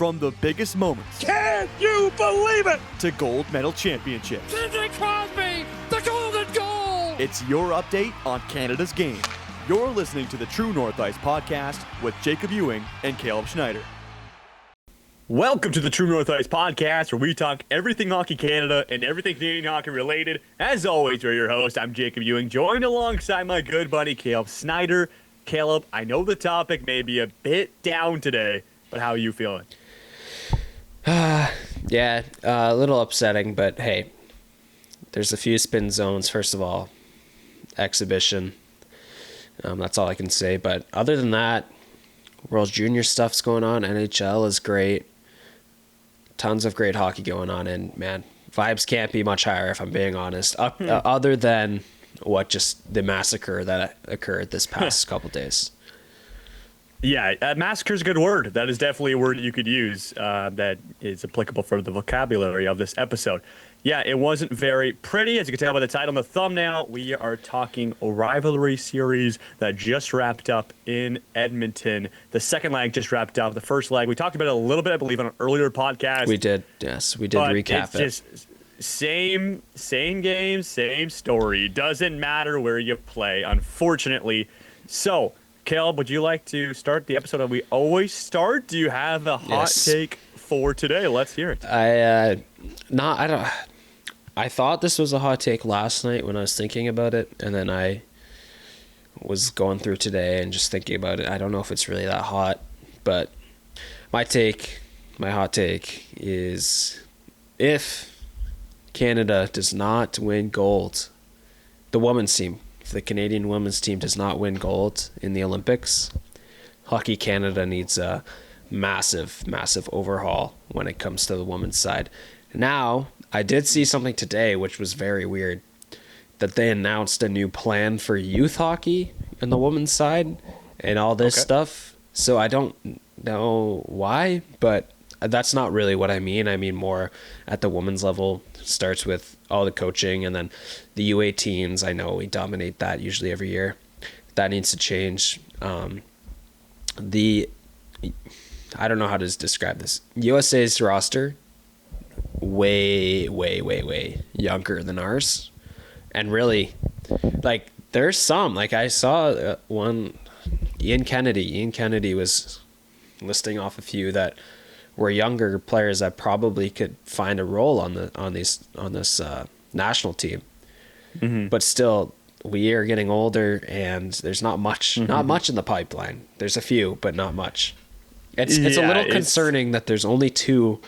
From the biggest moments. Can you believe it? To gold medal championships. Sidney Crosby, the golden goal! It's your update on Canada's game. You're listening to the True North Ice podcast with Jacob Ewing and Caleb Schneider. Welcome to the True North Ice podcast, where we talk everything Hockey Canada and everything Canadian hockey related. As always, we're your host. I'm Jacob Ewing, joined alongside my good buddy Caleb Schneider. Caleb, I know the topic may be a bit down today, but how are you feeling? Yeah, a little upsetting, but hey, there's a few spin zones. First of all, exhibition. That's all I can say. But other than that, World Junior stuff's going on. NHL is great. Tons of great hockey going on. And, man, vibes can't be much higher, if I'm being honest, other than what just the massacre that occurred this past couple days. Yeah, massacre is a good word. That is definitely a word you could use that is applicable for the vocabulary of this episode. Yeah, it wasn't very pretty. As you can tell by the title and the thumbnail, we are talking a Rivalry Series that just wrapped up in Edmonton. The second leg just wrapped up. The first leg, we talked about it a little bit, I believe, on an earlier podcast. We did, yes. We did recap it. It's just same game, same story. Doesn't matter where you play, unfortunately. So, Caleb, would you like to start the episode that we always start? Do you have a hot take for today? Let's hear it. I thought this was a hot take last night when I was thinking about it, and then I was going through today and just thinking about it. I don't know if it's really that hot, but my hot take is if Canada does not win gold, the women's team, if the Canadian women's team does not win gold in the Olympics, Hockey Canada needs a massive overhaul when it comes to the women's side. Now, I did see something today which was very weird, that they announced a new plan for youth hockey on the women's side and all this stuff. So I don't know why, but that's not really what I mean. I mean more at the women's level. It starts with all the coaching, and then the U18s. I know we dominate that usually every year. That needs to change. I don't know how to describe this. USA's roster, way younger than ours. And really, like, there's some. Like, I saw one, Ian Kennedy was listing off a few that were younger players that probably could find a role on this national team. Mm-hmm. But still, we are getting older, and there's not much in the pipeline. There's a few, but not much. It's a little concerning that there's only two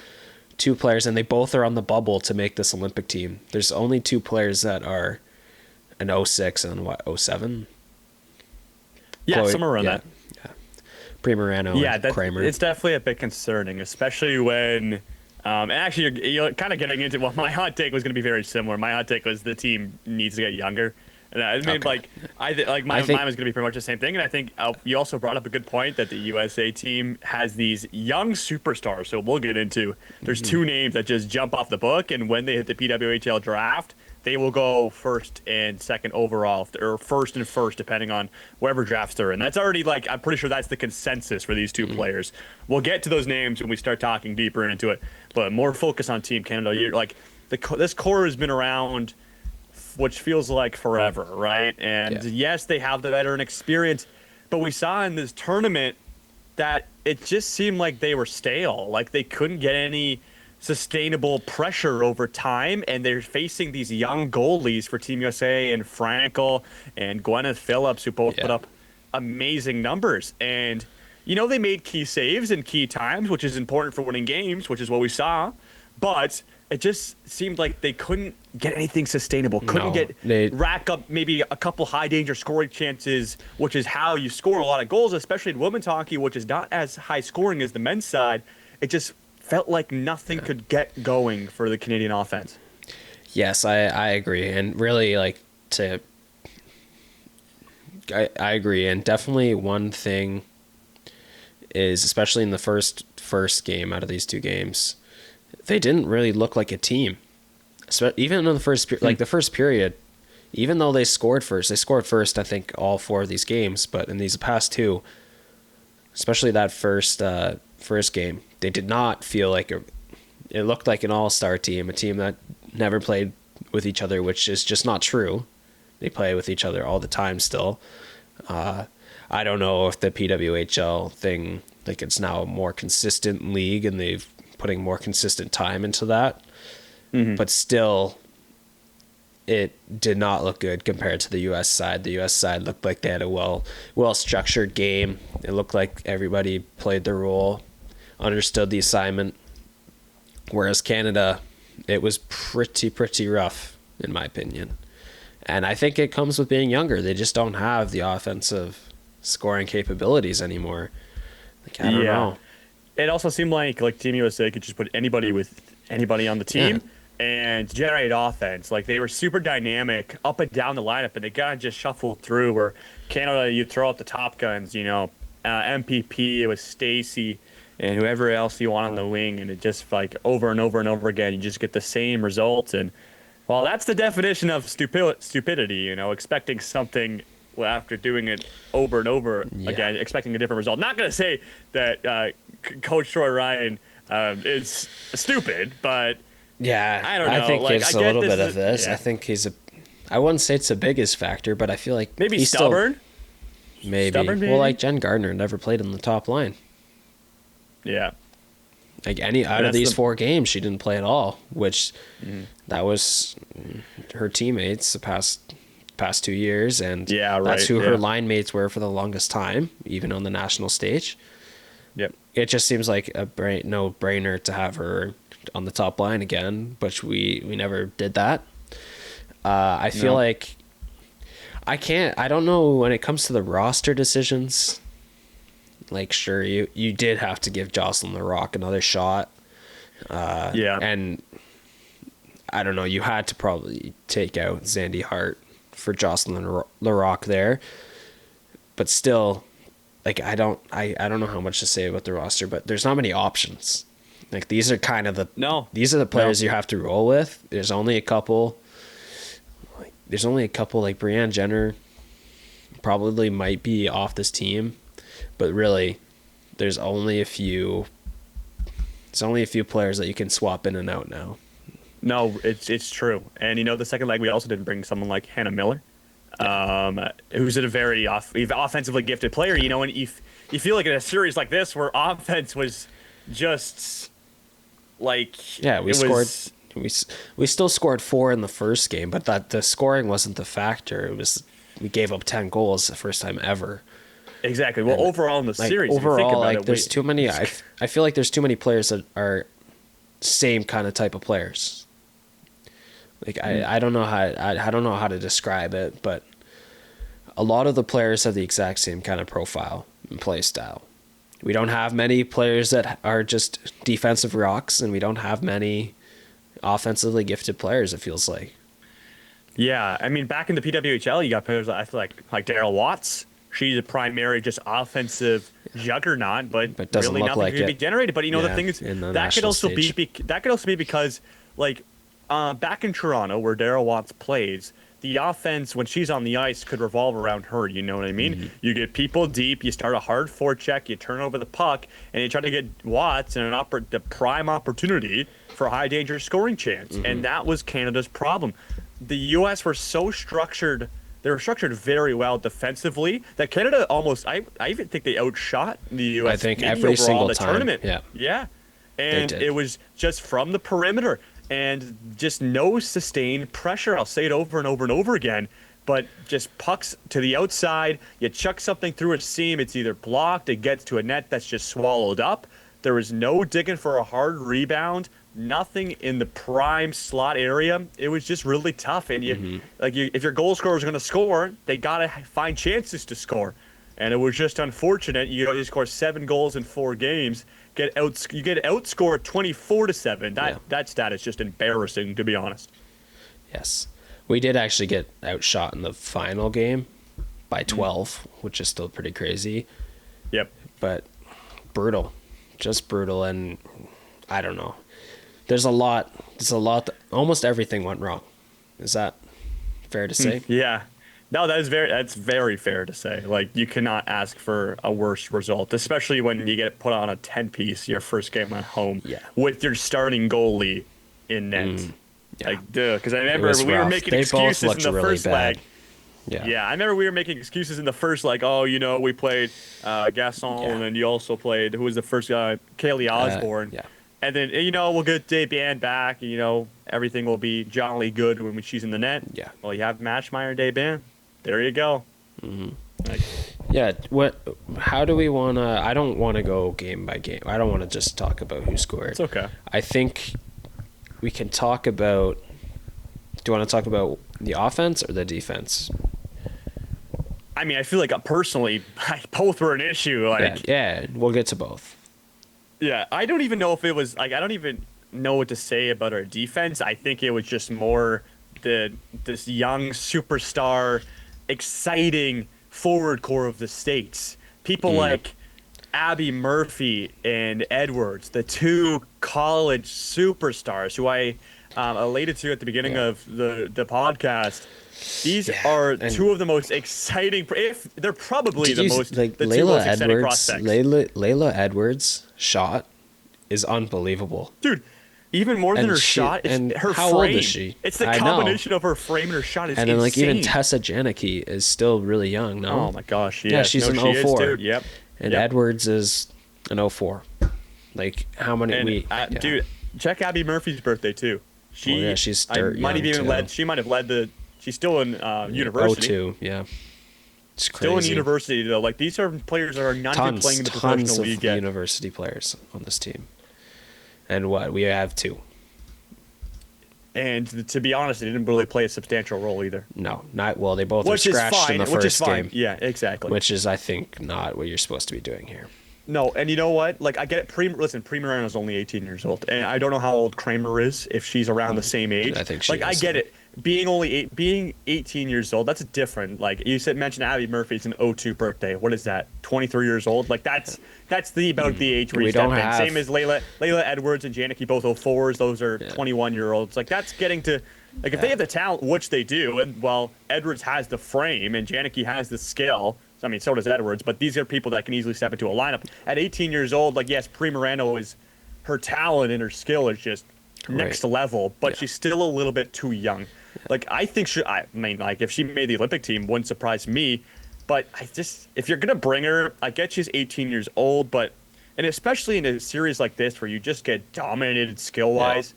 players, and they both are on the bubble to make this Olympic team. There's only two players that are an 06 and 07. Yeah, somewhere around that. Yeah. Primerano and Kramer. It's definitely a bit concerning, especially when and actually you're kind of getting into, well, my hot take was going to be very similar. My hot take was the team needs to get younger. And I mean, mine was going to be pretty much the same thing. And I think you also brought up a good point that the USA team has these young superstars. So we'll get into, there's two names that just jump off the book. And when they hit the PWHL draft, they will go first and second overall, or first and first, depending on wherever drafts they're in. That's already, like, I'm pretty sure that's the consensus for these two players. We'll get to those names when we start talking deeper into it. But more focus on Team Canada. This core has been around, which feels like forever, right? And yes, they have the veteran experience, but we saw in this tournament that it just seemed like they were stale. Like, they couldn't get any sustainable pressure over time, and they're facing these young goalies for Team USA and Frankel and Gwyneth Phillips, who both put up amazing numbers. And, they made key saves in key times, which is important for winning games, which is what we saw. But it just seemed like they couldn't get anything sustainable. Rack up maybe a couple high danger scoring chances, which is how you score a lot of goals, especially in women's hockey, which is not as high scoring as the men's side. It just felt like nothing could get going for the Canadian offense. Yes, I agree. And really, I agree. And definitely one thing is, especially in the first game out of these two games, they didn't really look like a team. So even in the first period, even though they scored first, I think, all four of these games, but in these past two, especially that first game, they did not feel like it looked like an all-star team, a team that never played with each other, which is just not true. They play with each other all the time still. I don't know if the PWHL thing, like it's now a more consistent league and they've putting more consistent time into that. Mm-hmm. But still, it did not look good compared to the U.S. side. The U.S. side looked like they had a well-structured game. It looked like everybody played their role, understood the assignment. Whereas Canada, it was pretty rough, in my opinion. And I think it comes with being younger. They just don't have the offensive scoring capabilities anymore. Like, I don't know. It also seemed like Team USA could just put anybody on the team and generate offense. Like, they were super dynamic up and down the lineup, and they kind of just shuffled through. Where Canada, you throw out the top guns, MPP, it was Stacy, and whoever else you want on the wing, and it just like over and over and over again, you just get the same results. And well, that's the definition of stupidity, expecting something after doing it over and over again, expecting a different result. Not going to say that Coach Troy Ryan is stupid, but I don't know. I think it's a little bit of this. I think I wouldn't say it's the biggest factor, but I feel like maybe he's stubborn. Maybe. Well, like Jen Gardner never played in the top line. Yeah. Like out of these 4 games, she didn't play at all, which that was her teammates the past 2 years, and that's who her line mates were for the longest time, even on the national stage. Yep. It just seems like a no-brainer to have her on the top line again, but we never did that. I feel like I don't know when it comes to the roster decisions. Like, sure, you did have to give Jocelyn Larocque another shot. And I don't know, you had to probably take out Zandy Hart for Jocelyn Larocque there. But still, like, I don't know how much to say about the roster, but there's not many options. Like, these are kind of these are the players you have to roll with. There's only a couple. Like Brianne Jenner probably might be off this team. But really, there's only a few players that you can swap in and out now. No, it's true. And the second leg, we also didn't bring someone like Hannah Miller, who's a very offensively gifted player. And you feel like in a series like this where offense was just like we still scored 4 in the first game, but that the scoring wasn't the factor. It was we gave up 10 goals the first time ever. Exactly. Well, overall in the series, there's too many. I feel like there's too many players that are same kind of type of players. Like I don't know how to describe it, but a lot of the players have the exact same kind of profile and play style. We don't have many players that are just defensive rocks, and we don't have many offensively gifted players. It feels like. Yeah, I mean, back in the PWHL, you got players I feel like Daryl Watts. She's a primary, just offensive juggernaut, but doesn't really look nothing like can be generated. But the thing is, that could also be because, like, back in Toronto where Daryl Watts plays, the offense when she's on the ice could revolve around her. You know what I mean? Mm-hmm. You get people deep, you start a hard forecheck, you turn over the puck, and you try to get Watts in the prime opportunity for a high danger scoring chance. Mm-hmm. And that was Canada's problem. The U.S. were so structured. They were structured very well defensively that Canada almost, I even think they outshot the U.S. I think every single time. Tournament. Yeah. And it was just from the perimeter and just no sustained pressure. I'll say it over and over and over again, but just pucks to the outside. You chuck something through a seam. It's either blocked, it gets to a net that's just swallowed up. There was no digging for a hard rebound. Nothing in the prime slot area. It was just really tough. And if your goal scorer is going to score, they got to find chances to score. And it was just unfortunate. You score 7 goals in 4 games. You get outscored 24-7. That stat is just embarrassing, to be honest. Yes, we did actually get outshot in the final game by 12, which is still pretty crazy. Yep. But brutal, just brutal, and I don't know. There's a lot. Almost everything went wrong. Is that fair to say? Yeah. No, that's very fair to say. Like, you cannot ask for a worse result, especially when you get put on a 10-piece your first game at home Yeah. with your starting goalie in net. Yeah. Like, duh. Because I It remember was we were rough. making They both excuses in looked the really first bad. leg. Yeah. Yeah, I remember we were making excuses in the first leg. Oh, we played Gaston, Yeah. and then you also played, who was the first guy? Kaylee Osborne. Yeah. And then, we'll get Debian back, and, everything will be jolly good when she's in the net. Yeah. Well, you have Matchmeyer and Debian. There you go. Like, Yeah, how do we want to... I don't want to go game by game. I don't want to just talk about who scored. it's okay. I think we can talk about... Do you want to talk about the offense or the defense? I mean, I feel like personally, both were an issue. Like, Yeah, we'll get to both. yeah, I don't even know if it was, like, I don't even know what to say about our defense. I think it was just more this young superstar, exciting forward core of the States. People like Abby Murphy and Edwards, the two college superstars who I alluded to at the beginning of the podcast. These are two of the most exciting. If they're probably the most, the two most exciting prospects. Layla Edwards' shot is unbelievable, Dude. Even more than her shot, it's her how frame. old is she? It's the combination of her frame and her shot is and then insane. even Tessa Janicki is still really young. No, Oh my gosh, yeah, she's an 04. Yep. And Edwards is an 04. Like how many dude, check Abby Murphy's birthday too. She's dirt might have young, even too. led. She might have led the. She's still in university. 02, yeah. It's crazy. Still in university though. Like these are players that are not even playing in the tons professional of league yet. university players on this team. And we have 2. And to be honest, they didn't really play a substantial role either. No, not well. They both were Which is scratched fine. in the Which is first fine. game. Yeah, exactly. Which is, I think, not what you're supposed to be doing here. No, and you know what? Like, I get it. Pre Moreno's only 18 years old, and I don't know how old Kramer is, if she's around the same age. I think she is. I get it. Being 18 years old, that's different. Like you mentioned, Abby Murphy's an 02 birthday. What is that? 23 years old. Like that's about the age where you step in. Same as Layla Edwards and Janicki, both 04s. Those are 21-year-olds. Like that's getting to. Like if they have the talent, which they do, and Edwards has the frame and Janicki has the skill. I mean, so does Edwards, but these are people that can easily step into a lineup. At 18 years old, like, yes, Pri Moreno is, her talent and her skill is just next level, but she's still a little bit too young. Like, I think if she made the Olympic team, wouldn't surprise me, but if you're going to bring her, I get she's 18 years old, and especially in a series like this where you just get dominated skill-wise,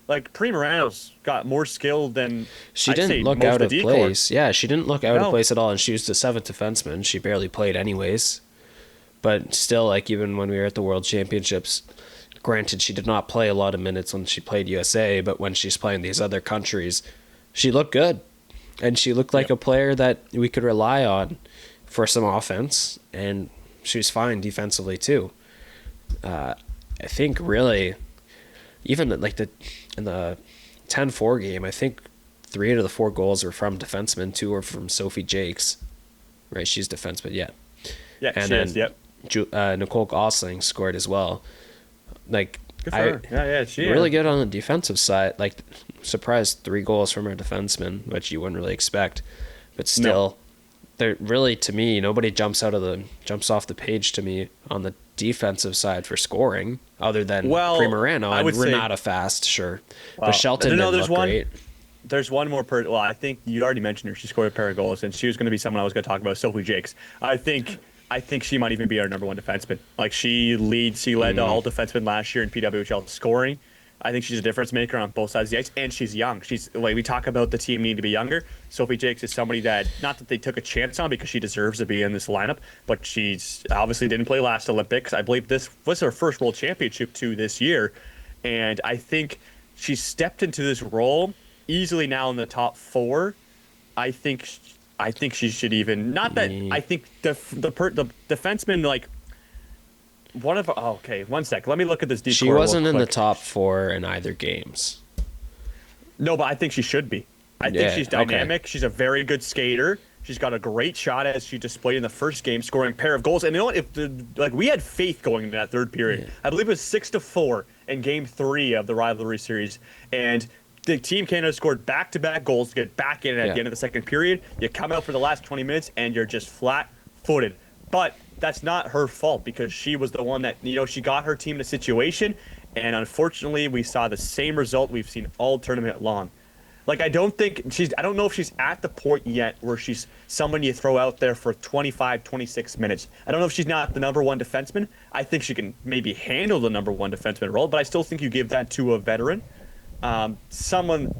like, Pri Moreno's got more skill than she didn't look out of place. Yeah, she didn't look out of place at all, and she was the 7th defenseman. She barely played anyways. But still, like, even when we were at the World Championships, granted, she did not play a lot of minutes when she played USA, but when she's playing these other countries, she looked good. And she looked like a player that we could rely on for some offense, and she was fine defensively, too. I think, really, even, like, in the 10-4 game, I think 3 out of the 4 goals were from defensemen. 2 were from Sophie Jakes. Right, she's defenseman, yeah. Yeah, and she is, yep. Nicole Gosling scored as well. Like, good for her. Yeah, she really good on the defensive side. Like, surprised 3 goals from our defenseman, which you wouldn't really expect. But still, they're really, to me, nobody jumps off the page to me on the defensive side for scoring, other than Pri Moreno and Renata Fast, sure. But Shelton didn't look great. There's one more I think you already mentioned her. She scored a pair of goals, and she was going to be someone I was going to talk about, Sophie Jakes. I think she might even be our number 1 defenseman. Like, she led all defensemen last year in PWHL scoring. I think she's a difference maker on both sides of the ice, and she's young. She's like, we talk about the team needing to be younger. Sophie Jakes is somebody that, not that they took a chance on because she deserves to be in this lineup, but she's obviously didn't play last Olympics. I believe this was her first World Championship too this year, and I think she stepped into this role easily now in the top 4. I think she should even, not that I think the defenseman, like, one sec. Let me look at this deep. She wasn't in the top 4 in either games. No, but I think she should be. I think she's dynamic. Okay. She's a very good skater. She's got a great shot, as she displayed in the first game, scoring a pair of goals. And you know what? We had faith going into that third period. Yeah. I believe it was 6-4 in Game 3 of the Rivalry Series, and the Team Canada scored back-to-back goals to get back in at the end of the second period. You come out for the last 20 minutes and you're just flat-footed. But that's not her fault because she was the one that, she got her team in a situation, and unfortunately we saw the same result we've seen all tournament long. Like, I don't know if she's at the point yet where she's someone you throw out there for 25, 26 minutes. I don't know if she's not the number one defenseman. I think she can maybe handle the number one defenseman role, but I still think you give that to a veteran. Someone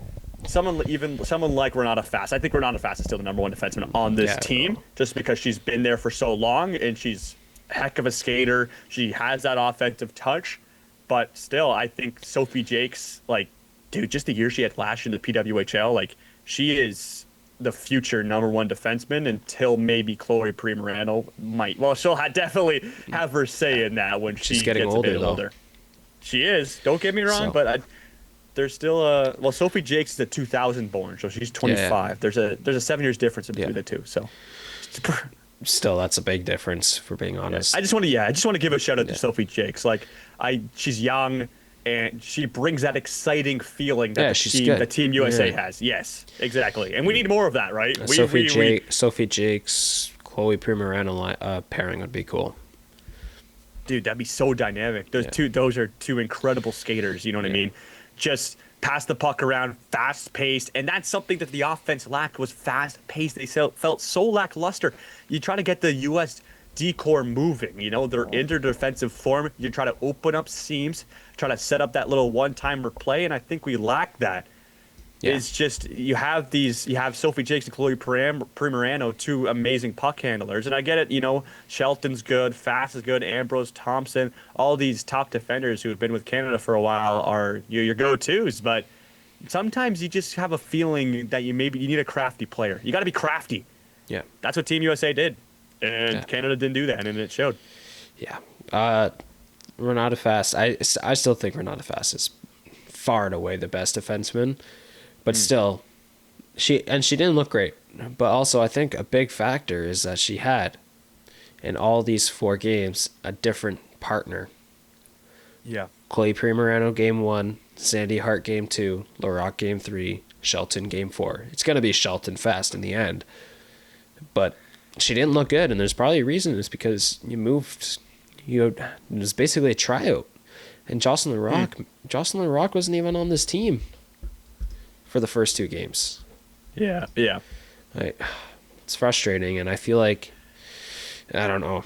like Renata Fast. I think Renata Fast is still the number one defenseman on this team just because she's been there for so long and she's a heck of a skater. She has that offensive touch, but still, I think Sophie Jakes, dude, just the year she had last year in the PWHL, she is the future number one defenseman until maybe Chloe Primarano might. Well, she'll definitely have her say in that when she gets a bit older. She is. Don't get me wrong, but there's still Sophie Jakes is a 2000 born, so she's 25. There's a 7 years difference between the two. So still, that's a big difference, for being honest. I just want to give a shout out to Sophie Jakes. She's young. And she brings that exciting feeling that the Team USA has. Yes, exactly. And we need more of that, right? Sophie Jakes, Chloe Primarano pairing would be cool. Dude, that'd be so dynamic. Those are two incredible skaters, you know what I mean? Just pass the puck around, fast-paced, and that's something that the offense lacked, was fast-paced. They felt so lackluster. You try to get the U.S. D-core moving, they're in their defensive form. You try to open up seams, try to set up that little one-timer play, and I think we lack that. It's just you have Sophie Jakes and Chloe Primarano, two amazing puck handlers, and I get it. Shelton's good, Fast is good, Ambrose, Thompson, all these top defenders who have been with Canada for a while are your go-tos, but sometimes you just have a feeling that you need a crafty player. You got to be crafty. Yeah, that's what Team USA did. And Canada didn't do that, and it showed. Yeah. Renata Fast, I still think Renata Fast is far and away the best defenseman. But still, she didn't look great. But also, I think a big factor is that she had, in all these 4 games, a different partner. Yeah. Chloe Primarano, Game 1. Sandy Hart, Game 2. Larocque, Game 3. Shelton, Game 4. It's going to be Shelton Fast in the end. But she didn't look good, and there's probably a reason. It's because it was basically a tryout. And Jocelyn Larocque wasn't even on this team for the first 2 games. Yeah. It's frustrating, and I feel like, I don't know.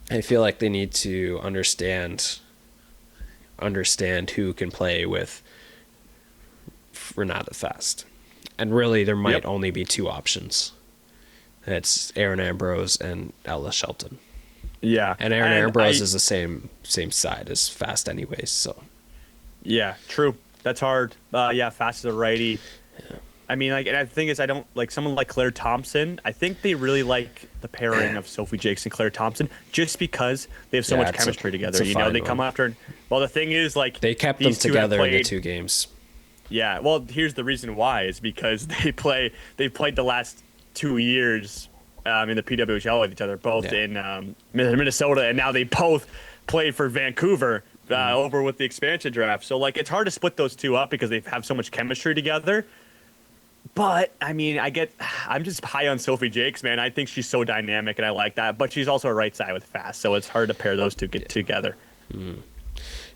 I feel like they need to understand who can play with Renata Fast. And really, there might only be 2 options. It's Aaron Ambrose and Ella Shelton. Yeah. And Aaron Ambrose is the same side as Fast anyways, so. Yeah, true. That's hard. Fast is a righty. Yeah. I mean, and the thing is, I don't someone like Claire Thompson. I think they really like the pairing of Sophie Jakes and Claire Thompson just because they have so much chemistry together. They come after. Well, the thing is, they kept them together in the 2 games. Yeah. Well, here's the reason why is because they played the last 2 years in the PWHL with each other, both in Minnesota, and now they both played for Vancouver over with the expansion draft. So it's hard to split those 2 up because they have so much chemistry together. But I mean, I'm just high on Sophie Jakes, man. I think she's so dynamic, and I like that. But she's also a right side with Fast, so it's hard to pair those 2 together.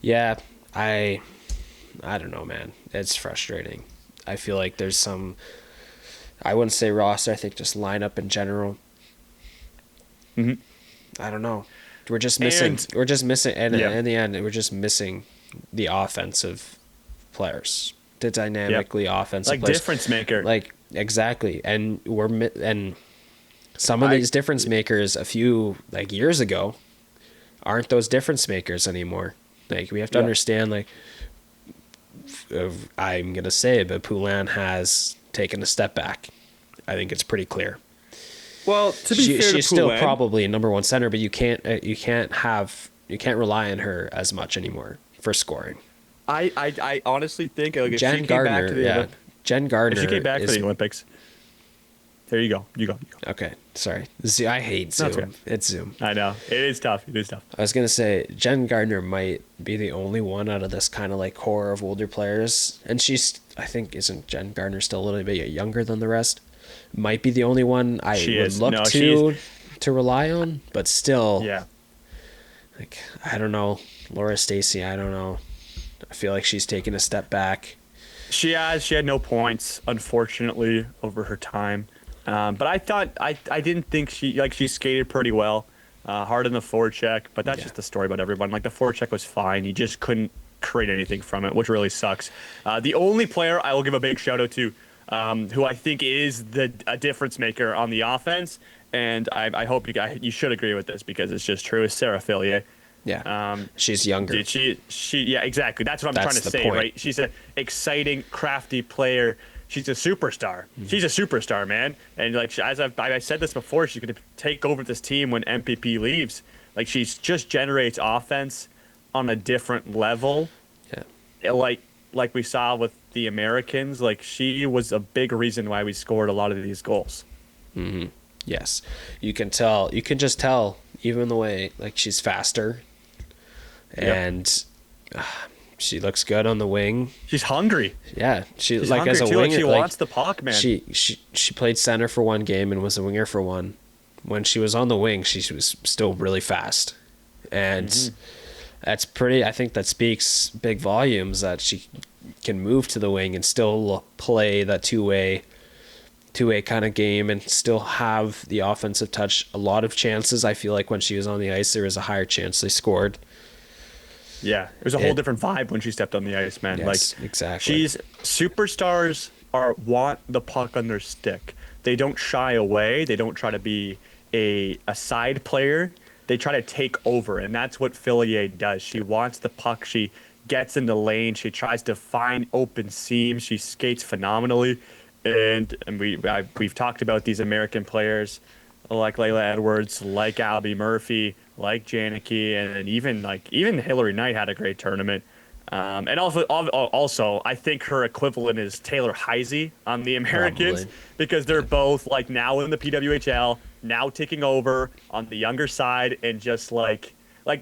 Yeah, I don't know, man. It's frustrating. I feel like there's some. I wouldn't say roster. I think just lineup in general. I don't know. We're just missing. And in the end, we're just missing the offensive players, the dynamically offensive players, difference maker. Exactly. And some of these difference makers a few years ago aren't those difference makers anymore. We have to understand. I'm gonna say it, but Poulin has taken a step back. I think it's pretty clear. Well, to be fair, she's still probably a number 1 center, but you can't rely on her as much anymore for scoring. I honestly think Jen Gardner. Jen Gardner. If she came back for the Olympics, There you go. You go. Okay, sorry. I hate No, it's Zoom. okay. It's Zoom. I know. It is tough. It is tough. I was going to say, Jen Gardner might be the only one out of this kind of like core of older players. And I think, isn't Jen Gardner still a little bit younger than the rest? Might be the only one I would look to rely on, but still. Yeah. Like, I don't know. Laura Stacey, I don't know. I feel like she's taken a step back. She had no points, unfortunately, over her time. But I thought I didn't think she skated pretty well, hard in the forecheck. But that's just the story about everyone. Like the forecheck was fine, you just couldn't create anything from it, which really sucks. The only player I will give a big shout out to, who I think is a difference maker on the offense, and I hope you should agree with this because it's just true, is Sarah Fillier. Yeah. She's younger. Dude, yeah, exactly. That's what I'm trying to say, point. right? She's an exciting, crafty player. She's a superstar. Mm-hmm. She's a superstar, man. And like as I said this before, she's going to take over this team when MPP leaves. Like she just generates offense on a different level. Yeah. Like we saw with the Americans, like she was a big reason why we scored a lot of these goals. Mm-hmm. Yes. You can tell. You can just tell even the way like she's faster. And she looks good on the wing. She's hungry. Yeah, she's like hungry as a too, winger. like she wants the puck, man. She played center for one game and was a winger for one. When she was on the wing, she was still really fast, and that's pretty. I think that speaks big volumes that she can move to the wing and still play that two-way kind of game and still have the offensive touch. A lot of chances. I feel like when she was on the ice, there was a higher chance they scored. Yeah, it was a whole different vibe when she stepped on the ice, man. Yes, like exactly. Superstars want the puck on their stick. They don't shy away. They don't try to be a side player. They try to take over, and that's what Fillier does. She wants the puck. She gets in the lane. She tries to find open seams. She skates phenomenally, and we've talked about these American players like Layla Edwards, like Albie Murphy, like Janicki, and even Hillary Knight had a great tournament. And also, I think her equivalent is Taylor Heisey on the Americans. Probably. Because they're both like now in the PWHL, now taking over on the younger side, and just like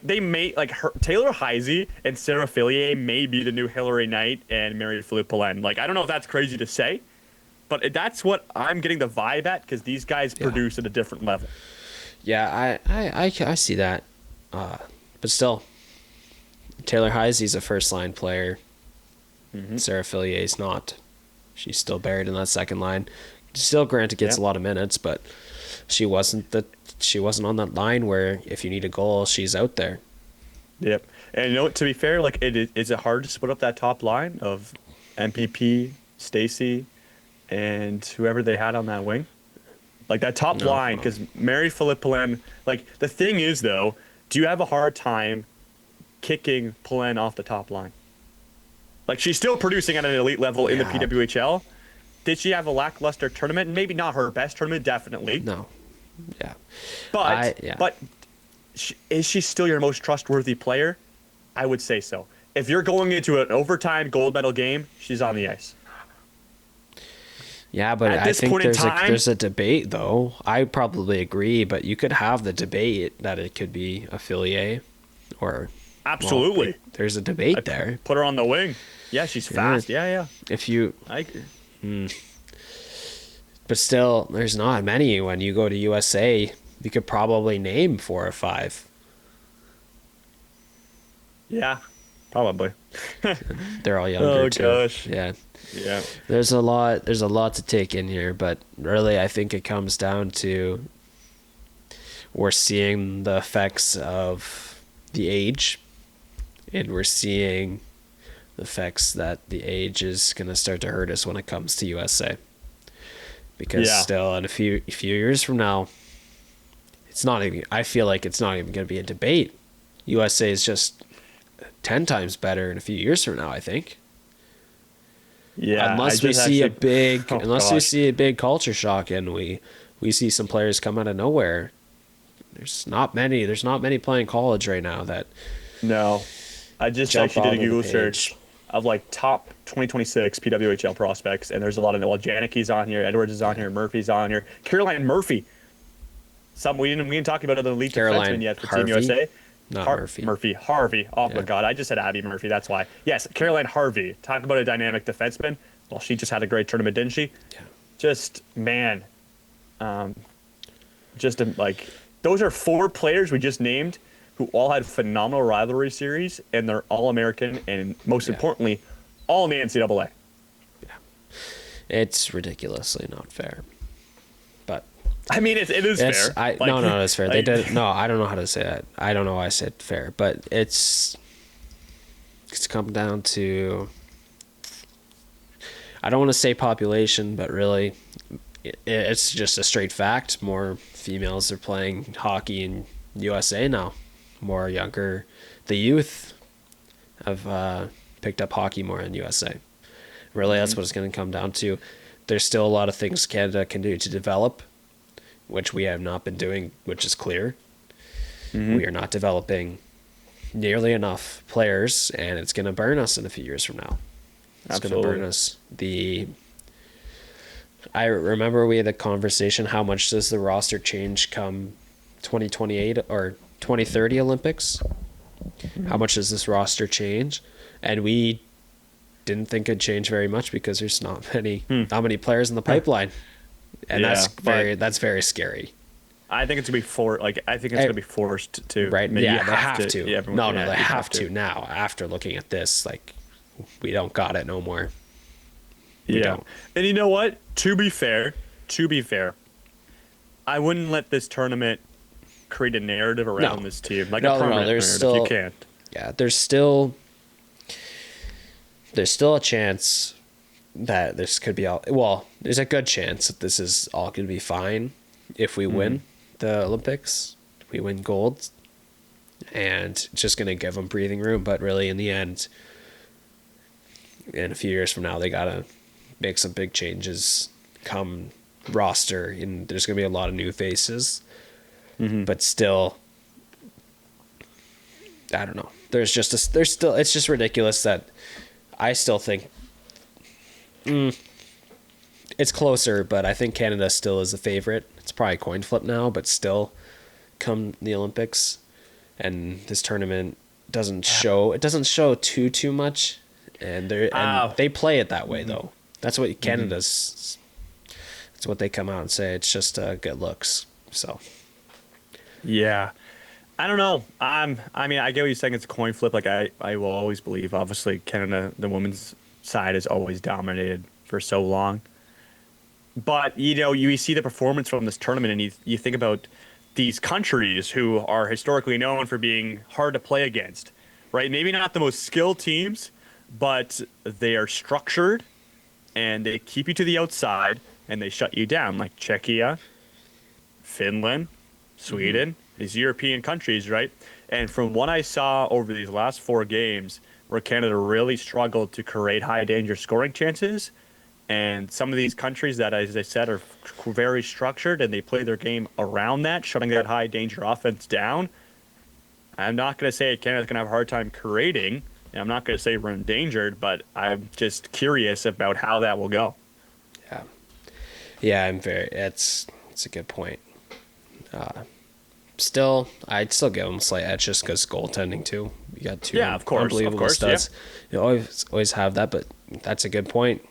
they may Taylor Heisey and Sarah Fillier may be the new Hillary Knight and Mary-Philippe Poulin. Like I don't know if that's crazy to say, but that's what I'm getting the vibe at because these guys produce at a different level. Yeah, I see that, but still, Taylor Heisey's a first line player. Sarah Fillier's not. She's still buried in that second line. Still, granted, gets a lot of minutes, but she wasn't on that line where if you need a goal, she's out there. Yep, and to be fair, like is it hard to split up that top line of MPP, Stacey, and whoever they had on that wing? Like that top line, because Mary-Philippe Poulin, like the thing is though, do you have a hard time kicking Poulin off the top line? Like she's still producing at an elite level in the PWHL. Did she have a lackluster tournament? Maybe not her best tournament, definitely. No. Yeah. But is she still your most trustworthy player? I would say so. If you're going into an overtime gold medal game, she's on the ice. Yeah, but I think there's a debate, though. I probably agree, but you could have the debate that it could be a Fillier or... Absolutely. Well, there's a debate there. Put her on the wing. Yeah, she's fast. Yeah. If you... But still, there's not many. When you go to USA, you could probably name 4 or 5. Yeah, probably. They're all younger too. Oh gosh. Yeah. There's a lot to take in here, but really I think it comes down to we're seeing the effects of the age, and we're seeing the effects that the age is going to start to hurt us when it comes to USA. Because still, in a few years from now, I feel like it's not even going to be a debate. USA is just 10 times better in a few years from now, I think. Yeah. Unless we see a big culture shock and we see some players come out of nowhere. There's not many playing college right now that... No. I just actually did a Google search. of like top 2026 PWHL prospects, and there's a lot of Janicki's on here, Edwards is on here, Murphy's on here, Caroline Murphy. We didn't talk about the elite defenseman yet for Team USA. Not Murphy. Harvey. Oh my Yeah. God, I just said Abby Murphy. That's why. Yes, Caroline Harvey. Talk about a dynamic defenseman. Well, she just had a great tournament, didn't she? Yeah. Just man, like those are 4 players we just named who all had phenomenal rivalry series, and they're all American, and most importantly, all in the NCAA. Yeah. It's ridiculously not fair. But I mean, it is fair. No, it's fair. They did. No, I don't know how to say that. I don't know why I said fair, but it's come down to, I don't want to say population, but really, it's just a straight fact. More females are playing hockey in USA now. More younger, the youth have picked up hockey more in USA. Really, that's what it's going to come down to. There's still a lot of things Canada can do to develop, which we have not been doing, which is clear. We are not developing nearly enough players, and it's going to burn us in a few years from now. It's going to burn us. I remember we had a conversation, how much does the roster change come 2028 or 2030 Olympics? How much does this roster change? And we didn't think it'd change very much because there's not many players in the pipeline. And that's very scary. I think it's gonna be I think it's gonna be forced to. Right? They have to. Yeah, they have to now. After looking at this, like, we don't got it no more. We don't. And you know what? To be fair, I wouldn't let this tournament create a narrative around this team, like a permanent narrative. Still, you can't. Yeah, there's still a chance that this could be all. Well, there's a good chance that this is all going to be fine if we win the Olympics. We win gold, and it's just going to give them breathing room. But really, in the end, in a few years from now, they gotta make some big changes. Come roster, and there's going to be a lot of new faces. But still, I don't know. It's just ridiculous that I still think it's closer, but I think Canada still is the favorite. It's probably a coin flip now, but still, come the Olympics, and this tournament doesn't show too much, and they play it that way though. That's what Canada's. That's what they come out and say. It's just good looks. So. Yeah. I don't know. I mean, I get what you're saying. It's a coin flip. Like, I will always believe, obviously, Canada, the women's side has always dominated for so long. But, you see the performance from this tournament, and you think about these countries who are historically known for being hard to play against, right? Maybe not the most skilled teams, but they are structured, and they keep you to the outside, and they shut you down, like Czechia, Finland, Sweden, these European countries, right? And from what I saw over these last 4 games, where Canada really struggled to create high danger scoring chances, and some of these countries that, as I said, are very structured and they play their game around that, shutting that high danger offense down. I'm not going to say Canada's going to have a hard time creating, and I'm not going to say we're endangered, but I'm just curious about how that will go. Yeah, it's a good point. I'd still give them a slight edge just because goaltending too. You got 2 unbelievable studs. You always have that, but that's a good point.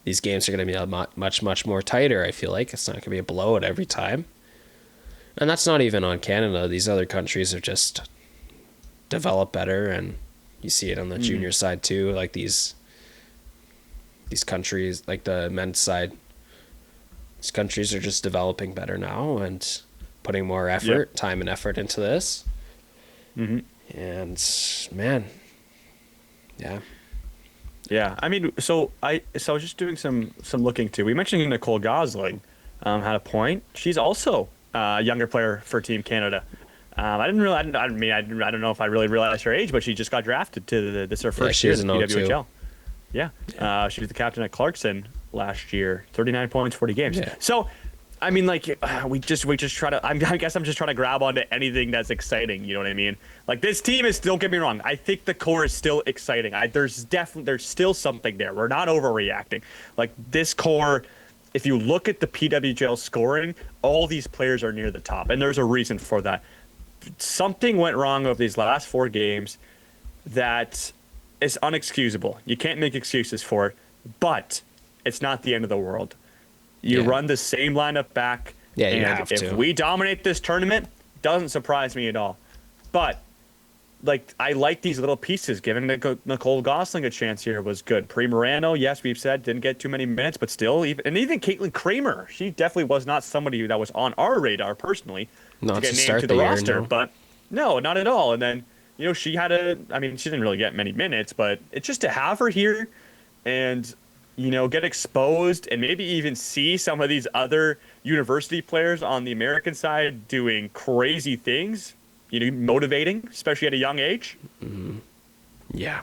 These games are going to be much more tighter. I feel like it's not going to be a blowout every time, and that's not even on Canada. These other countries have just developed better, and you see it on the junior side too. Like these countries, like the men's side, these countries are just developing better now and putting more effort, time and effort into this. And man, yeah. I mean, so I was just doing some looking too. We mentioned Nicole Gosling had a point. She's also a younger player for Team Canada. I don't know if I really realized her age, but she just got drafted to this her first year in the PWHL. Yeah. She was the captain at Clarkson last year. 39 points, 40 games. So I mean, like we just try to. I guess I'm just trying to grab onto anything that's exciting. You know what I mean? Like this team is. Don't get me wrong. I think the core is still exciting. There's still something there. We're not overreacting. Like this core, if you look at the PWGL scoring, all these players are near the top, and there's a reason for that. Something went wrong over these last 4 games that is unexcusable. You can't make excuses for it, but it's not the end of the world. You run the same lineup back. Yeah, and you have to. if we dominate this tournament, doesn't surprise me at all. But like I like these little pieces. Giving Nicole Gosling a chance here was good. Pri Morano, yes, we've said didn't get too many minutes, but still, even Caitlin Kramer, she definitely was not somebody that was on our radar personally Not to get to named start to the the year, roster. no. But no, not at all. And then she had she didn't really get many minutes, but it's just to have her here and get exposed and maybe even see some of these other university players on the American side doing crazy things, motivating, especially at a young age. Mm-hmm. Yeah.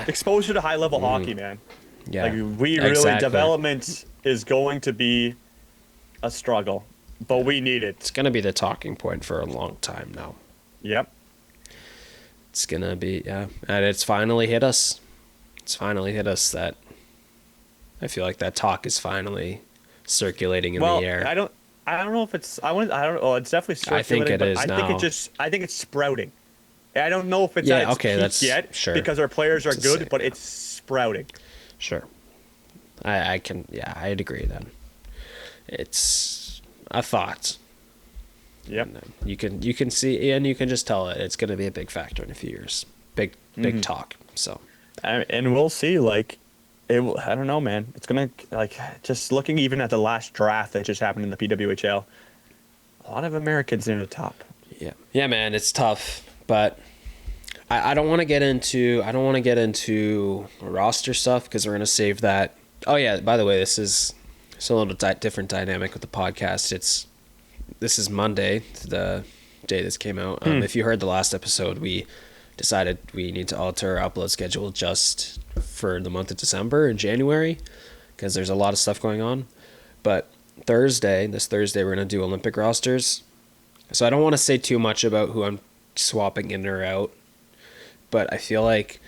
Exposure to high-level hockey, man. Yeah. Like, really, development is going to be a struggle, but we need it. It's going to be the talking point for a long time now. Yep. It's going to be, and it's finally hit us. It's finally hit us that I feel like that talk is finally circulating in the air. I don't know if it's it's definitely circulating. I think it is now. I think it's sprouting. I don't know if it's at its peak yet sure. because our players are good, but it's sprouting. Sure. I'd agree then. It's a thought. Yep. You can see and you can just tell it's going to be a big factor in a few years. Big talk. So. And we'll see. Like, I don't know, man. It's gonna just looking even at the last draft that just happened in the PWHL. A lot of Americans near the top. Yeah, man. It's tough, but I don't want to get into roster stuff because we're gonna save that. Oh yeah. By the way, this is a little different dynamic with the podcast. This is Monday, the day this came out. If you heard the last episode, we decided we need to alter our upload schedule just for the month of December and January because there's a lot of stuff going on. But this Thursday, we're going to do Olympic rosters. So I don't want to say too much about who I'm swapping in or out, but I feel like,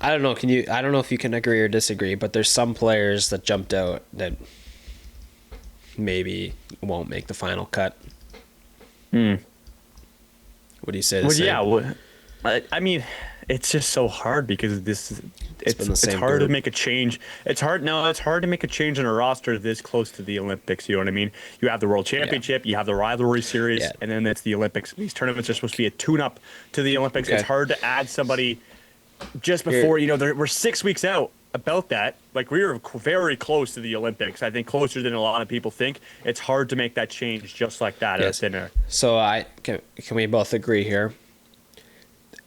I don't know if you can agree or disagree, but there's some players that jumped out that maybe won't make the final cut. What do you say? I mean, it's just so hard because it's hard to make a change. It's hard to make a change in a roster this close to the Olympics. You know what I mean? You have the World Championship, you have the Rivalry Series, and then it's the Olympics. These tournaments are supposed to be a tune-up to the Olympics. Okay. It's hard to add somebody just before, we're 6 weeks out about that. Like, we were very close to the Olympics. I think closer than a lot of people think. It's hard to make that change just like that out of thin air. So can we both agree here?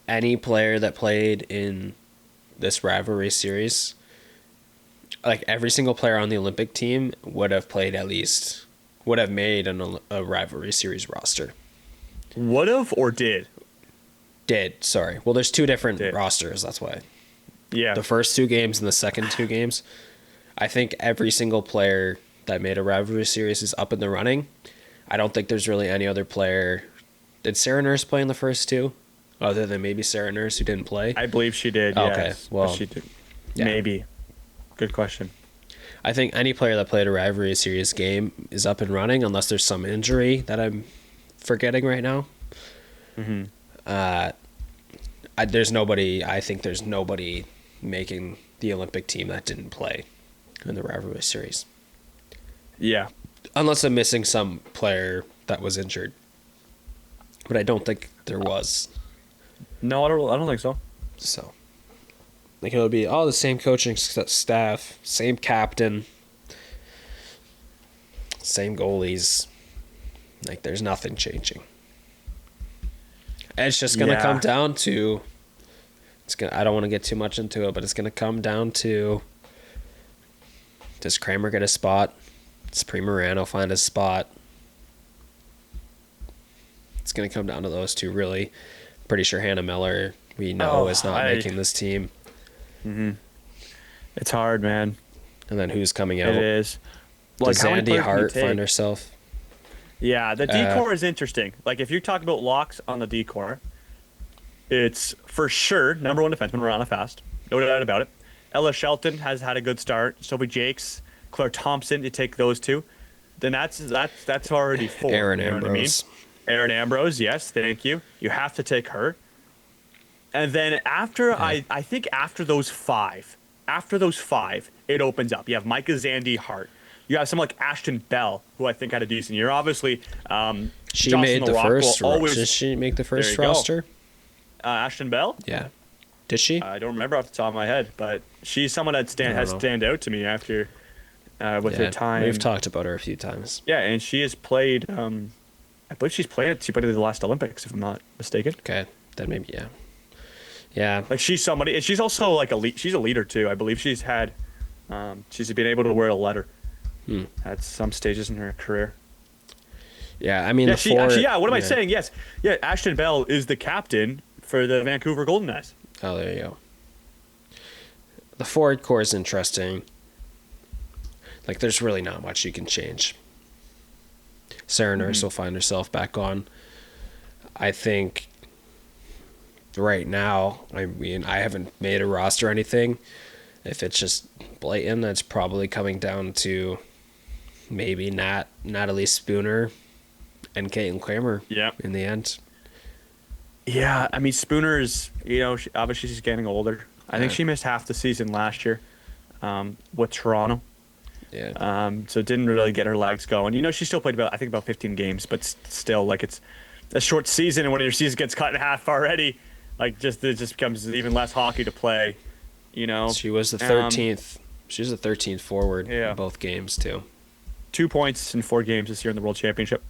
Any player that played in this Rivalry Series, like every single player on the Olympic team would have made a Rivalry Series roster. Would have or did? Did, sorry. Well, there's 2 different rosters, that's why. Yeah. The first 2 games and the second 2 games, I think every single player that made a Rivalry Series is up in the running. I don't think there's really any other player. Did Sarah Nurse play in the first 2? Other than maybe Sarah Nurse, who didn't play? I believe she did, okay. Yes. Well, she did. Yeah. Maybe. Good question. I think any player that played a Rivalry Series game is up and running, unless there's some injury that I'm forgetting right now. Mm-hmm. I think there's nobody making the Olympic team that didn't play in the Rivalry Series. Yeah. Unless I'm missing some player that was injured. But I don't think there was. No, I don't think so. So, like, it'll be all the same coaching staff, same captain, same goalies. Like, there's nothing changing. And it's just gonna come down to. I don't want to get too much into it, but it's gonna come down to. Does Kramer get a spot? Does Pri Morano find a spot? It's gonna come down to those 2, really. Pretty sure Hannah Miller, we know, is not making this team. Mm-hmm. It's hard, man. And then who's coming out? It is. Like, Does how many Zandy players can you Hart take? find herself? Yeah, the D-core is interesting. Like, if you're talking about locks on the D-core, it's for sure number one defenseman, Rana Fast. No doubt about it. Ella Shelton has had a good start. Sophie Jakes, Claire Thompson, you take those two. Then that's already four. Aaron you know Ambrose. what I mean? Erin Ambrose, yes, thank you. You have to take her. And then I think after those five, it opens up. You have Micah Zandy Hart. You have someone like Ashton Bell, who I think had a decent year. Obviously, She Jocelyn made the LaRock first. will always. Did she make the There you first go. roster? Ashton Bell? Yeah. Did she? I don't remember off the top of my head, but she's someone that has know. stand out to me after with her time. We've talked about her a few times. Yeah, and she has played. I believe she played at the last Olympics, if I'm not mistaken. Okay, then maybe yeah. Yeah. Like, she's somebody, and she's also like she's a leader too. I believe she's had, she's been able to wear a letter at some stages in her career. Yeah, I mean, Yeah, what am I yeah. saying? Yes, yeah. Ashton Bell is the captain for the Vancouver Golden Knights. Oh, there you go. The forward core is interesting. Like, there's really not much you can change. Sarah Nurse will find herself back on. I think right now, I mean, I haven't made a roster or anything. If it's just blatant, that's probably coming down to maybe Natalie Spooner and Caitlin Kramer in the end. Yeah, I mean, Spooner's, obviously she's getting older. I think she missed half the season last year with Toronto. Yeah. So it didn't really get her legs going. She still played about 15 games, but still, like, it's a short season, and when your season gets cut in half already, like, it just becomes even less hockey to play. She was the 13th. She was the 13th forward in both games too. 2 points in 4 games this year in the World Championship.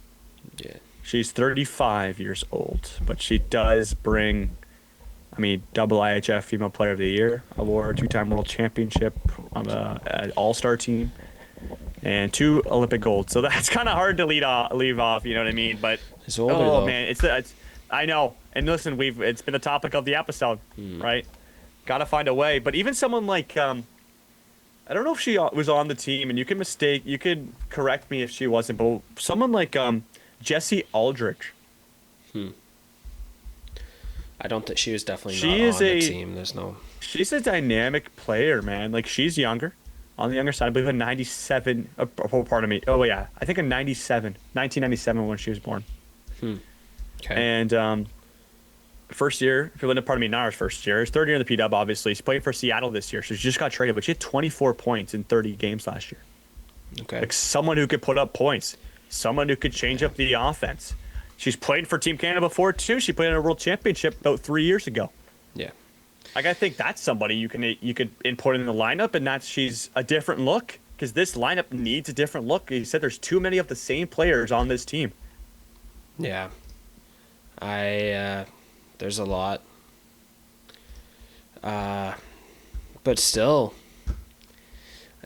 Yeah. She's 35 years old, but she does bring, double IHF Female Player of the Year award, 2-time World Championship on an All-Star team, and 2 Olympic golds. So that's kind of hard to leave off. You know what I mean? But it's older, though. Man, it's I know. And listen, it's been the topic of the episode, right? Got to find a way. But even someone like I don't know if she was on the team, and you could correct me if she wasn't, but someone like Jessie Aldrich. I don't think she was definitely not on the team. There's no. She's a dynamic player, man. Like, she's younger, on the younger side. I believe a 97. Pardon me. Oh yeah, I think a 1997 when she was born. Okay. And first year, Nara's first year. His third year in the P-Dub, obviously. She's playing for Seattle this year, so she just got traded, but she had 24 points in 30 games last year. Okay. Like, someone who could put up points, someone who could change up the offense. She's played for Team Canada before too. She played in a World Championship about 3 years ago. Yeah. Like, I think that's somebody you could input in the lineup, and she's a different look, because this lineup needs a different look. You said there's too many of the same players on this team. Yeah. There's a lot. But still,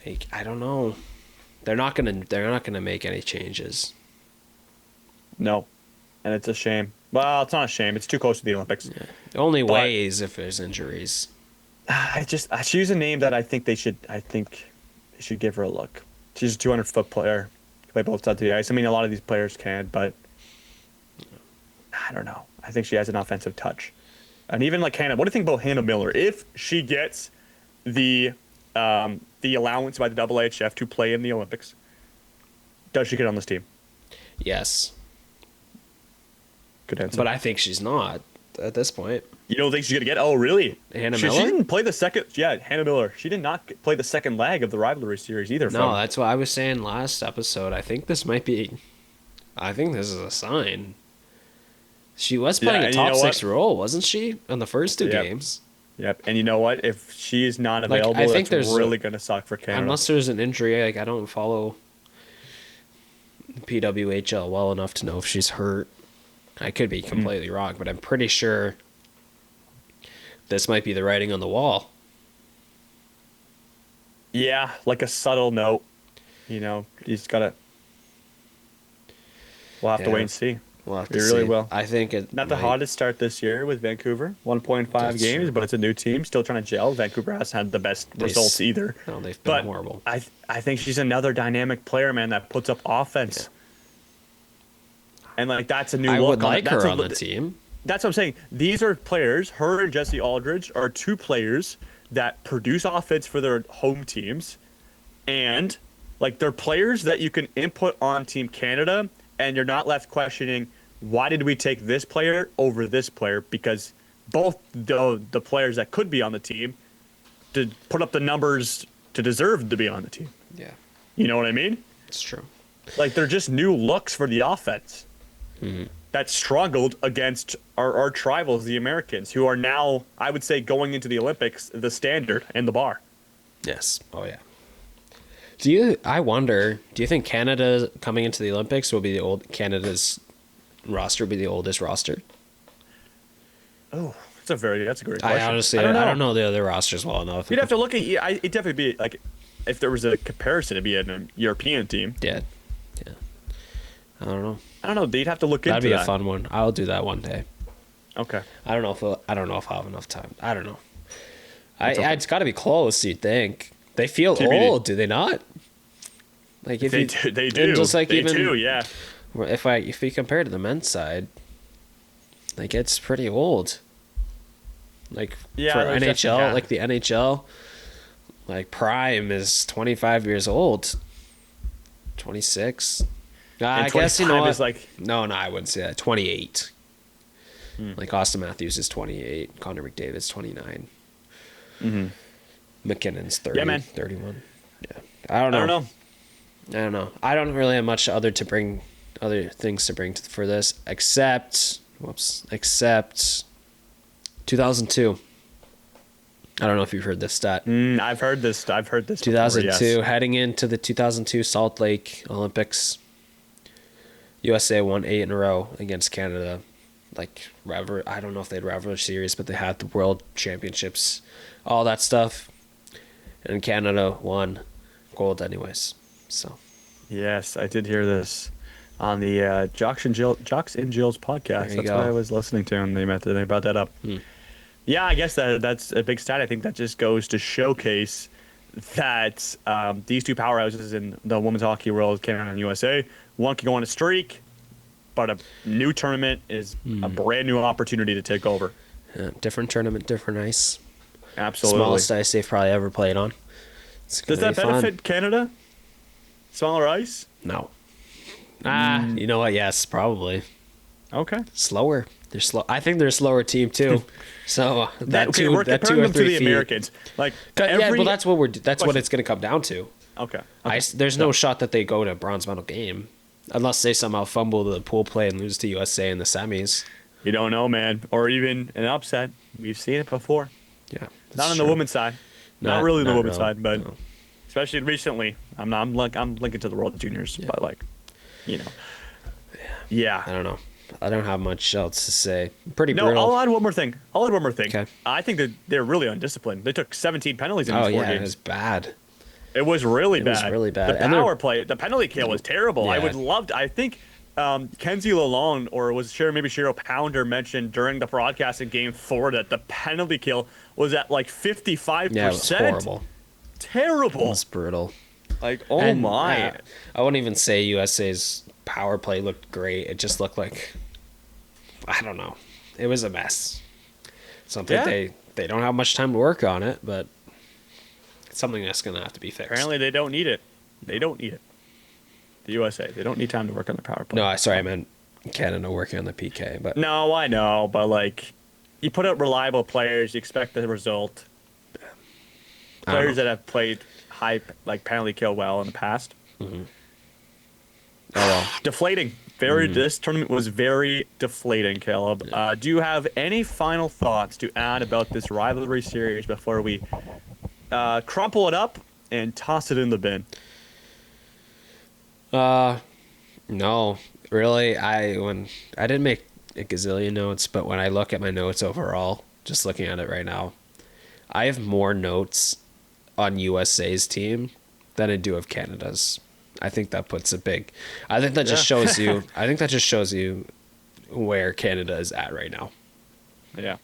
like, I don't know. They're not gonna make any changes. No. And it's a shame. Well, it's not a shame. It's too close to the Olympics. Yeah. The only way is if there's injuries. She's a name that I think they should give her a look. She's a 200-foot player. Play both sides of the ice. I mean, a lot of these players can, but I don't know. I think she has an offensive touch. And even like Hannah, what do you think about Hannah Miller? If she gets the allowance by the AAHF to play in the Olympics, does she get on this team? Yes. Good answer. But I think she's not at this point. You don't think she's gonna get? Oh, really? Hannah She Miller? didn't play the second. Yeah, Hannah Miller. She did not play the second leg of the Rivalry Series either. No, that's what I was saying last episode. I think this is a sign. She was playing a top 6 role, wasn't she, in the first 2 games? Yep. And you know what? If she's not available, I think that's really going to suck for Canada. Unless there's an injury, like, I don't follow PWHL well enough to know if she's hurt. I could be completely wrong, but I'm pretty sure this might be the writing on the wall. Yeah, like a subtle note. You just got to... We'll have to wait and see. We'll have to We really see. will. I think it Not the might- hottest start this year with Vancouver, 1.5 That's games, true. but it's a new team, still trying to gel. Vancouver hasn't had the best results either. No, they've been But horrible. I think she's another dynamic player, man, that puts up offense. And like that's a new I look. would like that's her a- on the team. That's what I'm saying. These are players. Her and Jesse Aldridge are two players that produce offense for their home teams, and like they're players that you can input on Team Canada, and you're not left questioning why did we take this player over this player, because both the players that could be on the team to put up the numbers to deserve to be on the team. Yeah, You know what I mean? it's true. Like they're just new looks for the offense that struggled against our arch rivals, the Americans, who are now, I would say, going into the Olympics, the standard and the bar. Yes. Oh yeah. I wonder, do you think Canada coming into the Olympics will be Canada's roster will be the oldest roster? Oh, that's a great question. I honestly, I don't know the other rosters well enough. You'd have to look at. It'd definitely be like, if there was a comparison, it'd be a European team. Yeah. I don't know. I don't know. They'd have to look That'd into be that. a fun one. I'll do that one day. Okay. I don't know if I'll have enough time. I don't know. okay. It's got to be close. You'd think they feel TBD. old, do they not? Like if They you, do. They and do. just like they even do. Yeah. if you compare to the men's side, like it's pretty old. Like Yeah, for there's NHL, definitely- yeah. like the NHL, like prime is 25 years old. 26. I guess you know 25 what? is like. No, I wouldn't say that. 28. Like Austin Matthews is 28. Connor McDavid's 29. McKinnon's 30. Yeah, man. 31. Yeah. I don't know. I don't really have much other things to bring for this except 2002. I don't know if you've heard this stat. I've heard this. I've heard this. 2002, Before, yes. heading into the 2002 Salt Lake Olympics, USA won 8 in a row against Canada. Like, I don't know if they had Rivalry Series, but they had the World Championships, all that stuff. And Canada won gold anyways. So, Yes, I did hear this on the Jocks and Jill's podcast. There you That's go. what I was listening to, and they brought that up. Yeah, I guess that's a big stat. I think that just goes to showcase that these two powerhouses in the women's hockey world, Canada and USA, one can go on a streak, but a new tournament is a brand new opportunity to take over. different tournament, different ice. Absolutely. Smallest ice they've probably ever played on. It's Does gonna that be fun. benefit Canada? Smaller ice? No. You know what? Yes, probably. Okay. Slower. They're slow. I think they're a slower team too. So that okay, two, we're that 2 comparing or them 3 to the feet. Americans. Like Yeah, well, that's what Question. it's going to come down to. Okay. There's no shot that they go to a bronze medal game, unless they somehow fumble the pool play and lose to USA in the semis. You don't know, man. Or even an upset. We've seen it before. Yeah, Not on the women's side. Not really the women's side, but no. especially recently. I'm linking to the World Juniors, but like, you know. Yeah. I don't know. I don't have much else to say. Pretty No, brutal. I'll add one more thing. Okay. I think that they're really undisciplined. They took 17 penalties in Oh these 4 yeah, it games. was bad. It was really It bad. was really bad. The And power play, the penalty kill was terrible. I Yeah. would love to. I think Kenzie Lalonde or was maybe Cheryl Pounder mentioned during the broadcast in Game 4 that the penalty kill was at like 55%. Yeah, it was horrible. Terrible. It was brutal. Like, oh And, my. I wouldn't even say USA's power play looked great. It just looked like, I don't know. It was a mess. Something Yeah. they don't have much time to work on it, but it's something that's going to have to be fixed. Apparently they don't need it. They don't need it. The USA, they don't need time to work on the power play. No, I meant Canada working on the PK, but No, I know, but like, you put out reliable players, you expect the result. Players that have played high, like penalty kill well in the past. oh well. Deflating. This tournament was very deflating, Caleb. Do you have any final thoughts to add about this rivalry series before we crumple it up and toss it in the bin? No, really. I didn't make a gazillion notes, but when I look at my notes overall, just looking at it right now, I have more notes on USA's team than I do of Canada's. I think that puts a big. I think that just shows you. I think that just shows you where Canada is at right now. Yeah.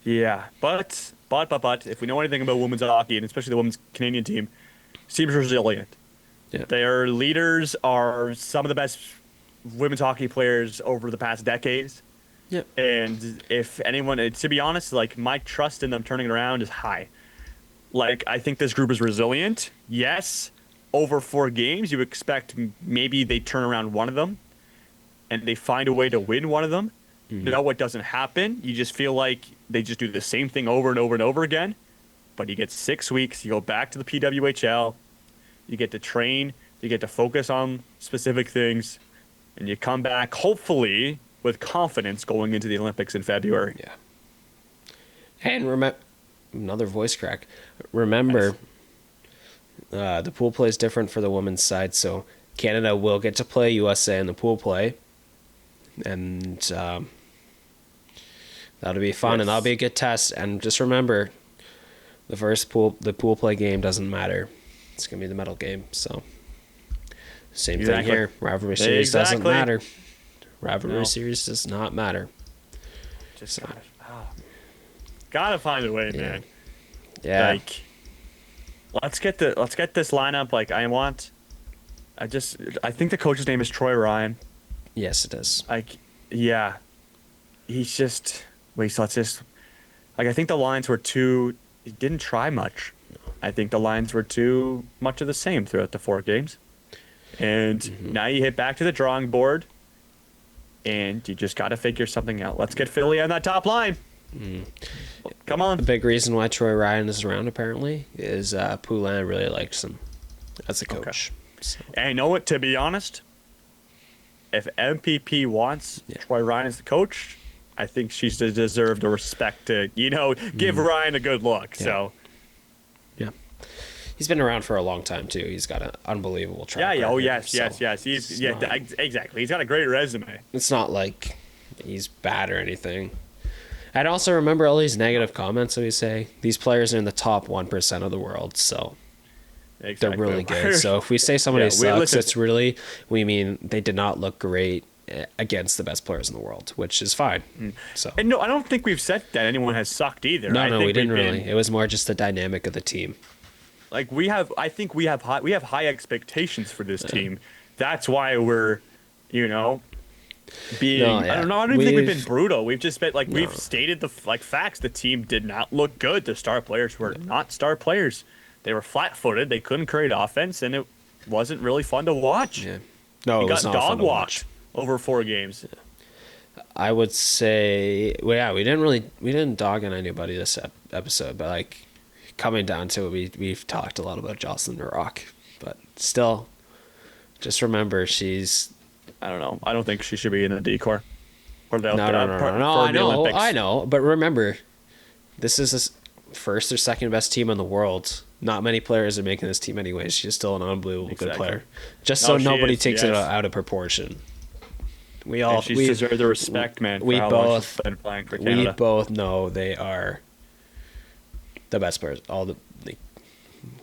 Yeah. But, if we know anything about women's hockey, and especially the women's Canadian team, seems resilient. Yeah. Their leaders are some of the best women's hockey players over the past decades. Yep. And if anyone, to be honest, like, my trust in them turning it around is high. Like, I think this group is resilient. Yes, over 4 games, you expect maybe they turn around one of them and they find a way to win one of them. Mm-hmm. No, what doesn't happen. You just feel like they just do the same thing over and over and over again. But you get 6 weeks, you go back to the PWHL, you get to train, you get to focus on specific things, and you come back, hopefully, with confidence going into the Olympics in February. Yeah. And another voice crack. Remember, the pool play is different for the women's side, so Canada will get to play USA in the pool play, and that'll be fun, and that'll be a good test. And just remember, the pool play game doesn't matter. It's gonna be the medal game. So same thing here. Rivalry series doesn't matter. Rivalry series does not matter. Just gotta find a way, man. Yeah. Like, let's get this lineup. Like, I think the coach's name is Troy Ryan. Yes, it is. Like, yeah, he's just I think the lines were too. He didn't try much. I think the lines were too much of the same throughout the 4 games, and now you hit back to the drawing board, and you just got to figure something out. Let's get Philly on that top line. Come on. The big reason why Troy Ryan is around apparently is Poulin really likes him as a coach. Okay. So. And you know what? To be honest, if MPP wants Troy Ryan as the coach, I think she's deserved the respect to, give Ryan a good look. Yeah. So, yeah, he's been around for a long time too. He's got an unbelievable track record. Oh yes. Exactly. He's got a great resume. It's not like he's bad or anything. I'd also remember all these negative comments that we say. These players are in the top 1% of the world, so they're really good. So if we say somebody sucks, we mean they did not look great against the best players in the world, which is fine. So, and no, I don't think we've said that anyone has sucked either. No, we didn't really. It was more just the dynamic of the team. Like, I think we have high expectations for this team. That's why we're, being. I don't know. I don't even think we've been brutal. We've just been we've stated the facts. The team did not look good. The star players were not star players. They were flat-footed. They couldn't create offense, and it wasn't really fun to watch. Yeah. No, we it was got not fun to dog-walked watch. Over 4 games. I would say, we didn't dog on anybody this episode, but coming down to it, we've talked a lot about Jocelyn Rock, but still, just remember I don't know. I don't think she should be in the decor. No. I know, but remember, this is the first or second best team in the world. Not many players are making this team anyways. She's still an unbelievable good player. Just so nobody takes it out of proportion. We deserve the respect, man. We both been playing for Canada. We both know they are the best players. All the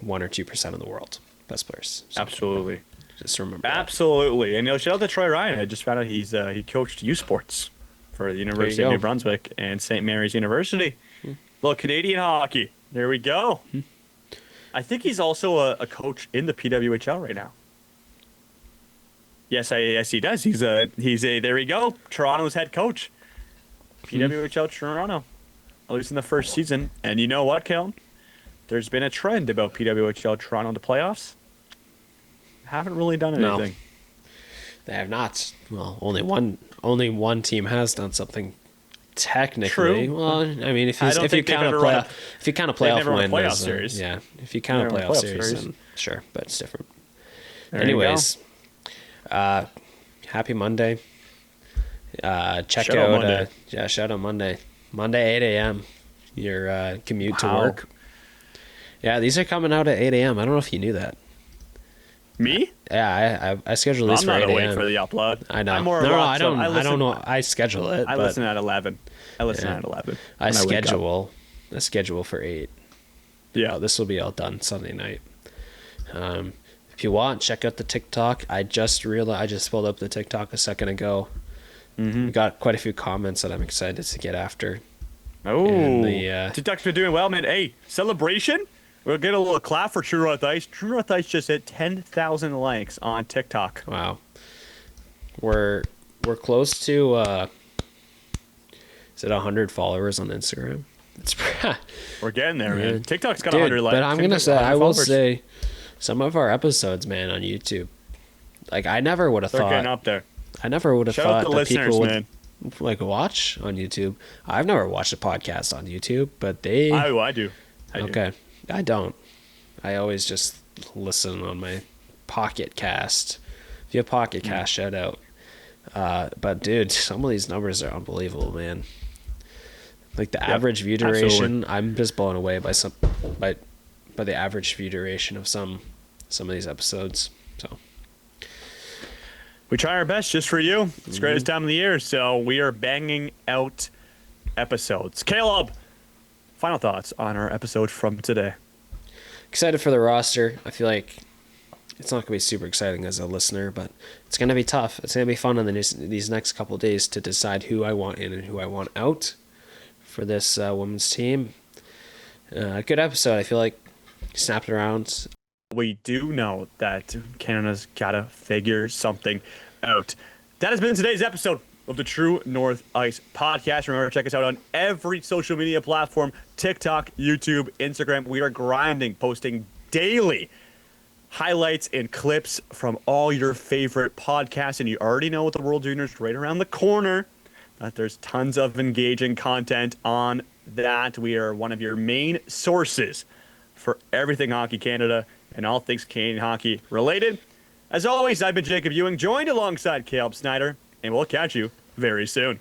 1 or 2% of the world best players. So, absolutely. Just remember. Absolutely, that. And shout out to Troy Ryan. I just found out he coached U Sports for the University of New Brunswick and St. Mary's University. Little Canadian hockey. There we go. I think he's also a coach in the PWHL right now. Yes, he does. He's a there we go. Toronto's head coach. PWHL Toronto. At least in the first season. And you know what, Kellen? There's been a trend about PWHL Toronto in the playoffs. Haven't really done anything. No, they have not. Well, only one team has done something. Technically, true. Well, I mean, if you count a playoff win, series. Yeah, if you count a playoff series, then sure, but it's different. There Anyways, happy Monday. Check shout out Monday. Shout out Monday. Monday 8 a.m. Your commute to work. Yeah, these are coming out at 8 a.m. I don't know if you knew that. Me? Yeah, I schedule these for 8 a.m. I'm not awake for the upload. I know. I don't know. I schedule it. I listen at 11. I schedule for 8. Yeah. This will be all done Sunday night. If you want, check out the TikTok. I just pulled up the TikTok a second ago. We got quite a few comments that I'm excited to get after. Oh, the, TikTok's been doing well, man. Hey, celebration. We'll get a little clap for True North Ice. True North Ice just hit 10,000 likes on TikTok. Wow. We're close to is it 100 followers on Instagram? It's We're getting there, man. TikTok's got Dude, 100 likes. But I'm gonna say, I will followers. say, some of our episodes, man, on YouTube, like I never would have They're getting thought. up there. I never would have Shout out thought to that listeners, people would man. like watch on YouTube. I've never watched a podcast on YouTube, but they. I do. I do. Okay, I don't. I always just listen on my Pocket Cast. If you have Pocket Cast, shout out. But dude, some of these numbers are unbelievable, man. Like the average view duration, absolutely. I'm just blown away by the average view duration of some of these episodes. So We try our best just for you. It's the greatest time of the year, so we are banging out episodes. Caleb, final thoughts on our episode from today. excited for the roster. I feel like it's not going to be super exciting as a listener, but it's going to be tough. It's going to be fun in these next couple of days to decide who I want in and who I want out for this women's team. Good episode. I feel like snapped around. We do know that Canada's got to figure something out. That has been today's episode of the True North Ice podcast. Remember to check us out on every social media platform, TikTok, YouTube, Instagram. We are grinding, posting daily highlights and clips from all your favorite podcasts. And you already know with the World Juniors right around the corner that there's tons of engaging content on that. We are one of your main sources for everything Hockey Canada and all things Canadian hockey related. As always, I've been Jacob Ewing, joined alongside Caleb Snyder, and we'll catch you very soon.